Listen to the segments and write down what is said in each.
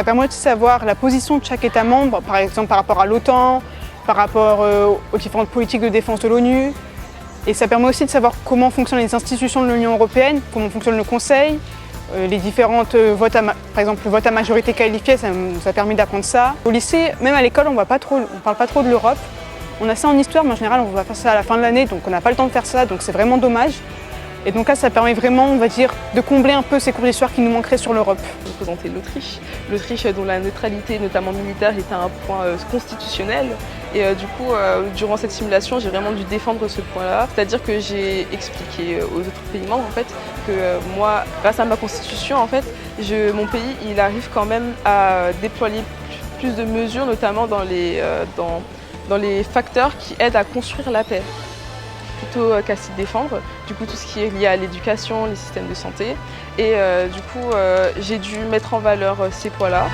Ça permet aussi de savoir la position de chaque État membre, par exemple par rapport à l'OTAN, par rapport aux différentes politiques de défense de l'ONU. Et ça permet aussi de savoir comment fonctionnent les institutions de l'Union européenne, comment fonctionne le Conseil, les différentes votes, par exemple le vote à majorité qualifiée, ça nous a permis d'apprendre ça. Au lycée, même à l'école, on ne parle pas trop de l'Europe. On a ça en histoire, mais en général, on va faire ça à la fin de l'année, donc on n'a pas le temps de faire ça, donc c'est vraiment dommage. Et donc là, ça permet vraiment, on va dire, de combler un peu ces cours d'histoire qui nous manqueraient sur l'Europe. Je représentais l'Autriche. L'Autriche dont la neutralité, notamment militaire, était un point constitutionnel. Et du coup, durant cette simulation, j'ai vraiment dû défendre ce point-là. C'est-à-dire que j'ai expliqué aux autres pays membres en fait, que moi, grâce à ma constitution, en fait, mon pays il arrive quand même à déployer plus de mesures, notamment dans les facteurs qui aident à construire la paix. Plutôt qu'à s'y défendre, du coup tout ce qui est lié à l'éducation, les systèmes de santé. Et du coup j'ai dû mettre en valeur ces points-là.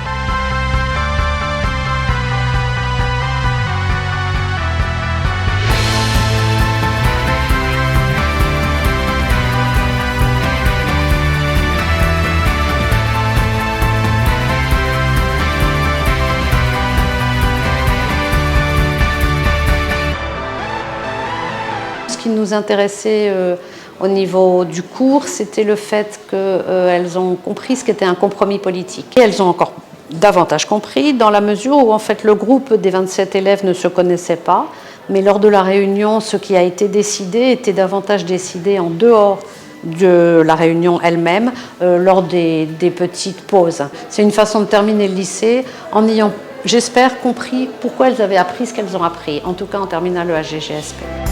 Ce qui nous intéressait au niveau du cours, c'était le fait qu'elles ont compris ce qu'était un compromis politique. Et elles ont encore davantage compris dans la mesure où en fait le groupe des 27 élèves ne se connaissait pas, mais lors de la réunion, ce qui a été décidé était davantage décidé en dehors de la réunion elle-même, lors des petites pauses. C'est une façon de terminer le lycée en ayant, j'espère, compris pourquoi elles avaient appris ce qu'elles ont appris, en tout cas en terminale EHGGSP.